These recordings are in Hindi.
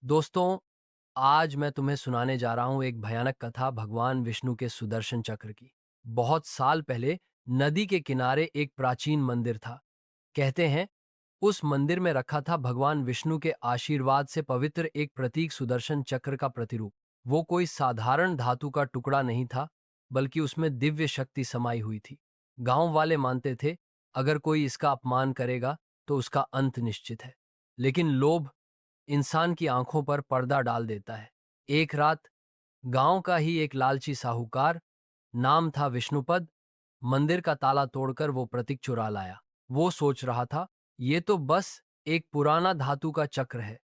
दोस्तों, आज मैं तुम्हें सुनाने जा रहा हूं एक भयानक कथा भगवान विष्णु के सुदर्शन चक्र की। बहुत साल पहले नदी के किनारे एक प्राचीन मंदिर था। कहते हैं उस मंदिर में रखा था भगवान विष्णु के आशीर्वाद से पवित्र एक प्रतीक सुदर्शन चक्र का प्रतिरूप। वो कोई साधारण धातु का टुकड़ा नहीं था, बल्कि उसमें दिव्य शक्ति समाई हुई थी। गांव वाले मानते थे अगर कोई इसका अपमान करेगा तो उसका अंत निश्चित है। लेकिन लोभ इंसान की आंखों पर पर्दा डाल देता है। एक रात गांव का ही एक लालची साहूकार, नाम था विष्णुपद, मंदिर का ताला तोड़कर वो प्रतीक चुरा लाया। वो सोच रहा था ये तो बस एक पुराना धातु का चक्र है,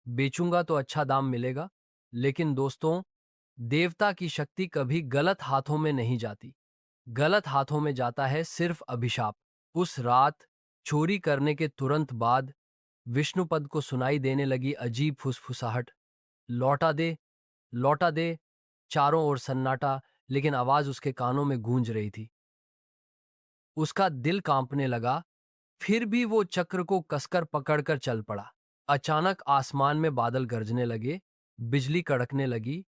बेचूंगा तो अच्छा दाम मिलेगा। लेकिन दोस्तों, देवता की शक्ति कभी गलत हाथों में नहीं जाती। गलत हाथों में जाता है सिर्फ अभिशाप। उस रात चोरी करने के तुरंत बाद विष्णुपद को सुनाई देने लगी अजीब फुसफुसाहट। लौटा दे, लौटा दे। चारों ओर सन्नाटा, लेकिन आवाज उसके कानों में गूंज रही थी। उसका दिल कांपने लगा। फिर भी वो चक्र को कसकर पकड़कर चल पड़ा। अचानक आसमान में बादल गरजने लगे, बिजली कड़कने लगी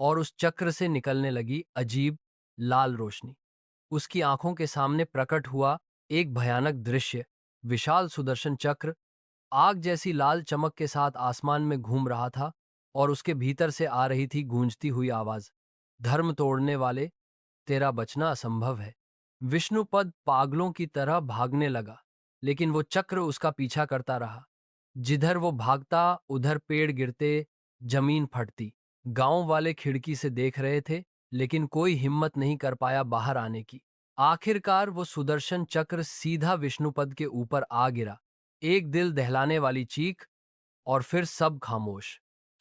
और उस चक्र से निकलने लगी अजीब लाल रोशनी। उसकी आंखों के सामने प्रकट हुआ एक भयानक दृश्य। विशाल सुदर्शन चक्र आग जैसी लाल चमक के साथ आसमान में घूम रहा था और उसके भीतर से आ रही थी गूंजती हुई आवाज, धर्म तोड़ने वाले, तेरा बचना असंभव है। विष्णुपद पागलों की तरह भागने लगा, लेकिन वो चक्र उसका पीछा करता रहा। जिधर वो भागता उधर पेड़ गिरते, जमीन फटती। गांव वाले खिड़की से देख रहे थे, लेकिन कोई हिम्मत नहीं कर पाया बाहर आने की। आखिरकार वो सुदर्शन चक्र सीधा विष्णुपद के ऊपर आ गिरा। एक दिल दहलाने वाली चीख, और फिर सब खामोश।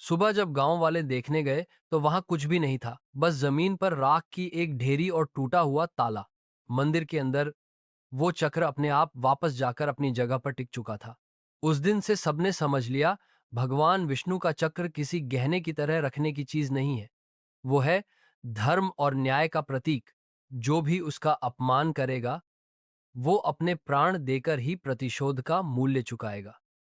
सुबह जब गांव वाले देखने गए तो वहां कुछ भी नहीं था, बस जमीन पर राख की एक ढेरी और टूटा हुआ ताला। मंदिर के अंदर वो चक्र अपने आप वापस जाकर अपनी जगह पर टिक चुका था। उस दिन से सबने समझ लिया, भगवान विष्णु का चक्र किसी गहने की तरह रखने की चीज नहीं है। वो है धर्म और न्याय का प्रतीक। जो भी उसका अपमान करेगा, वो अपने प्राण देकर ही प्रतिशोध का मूल्य चुकाएगा।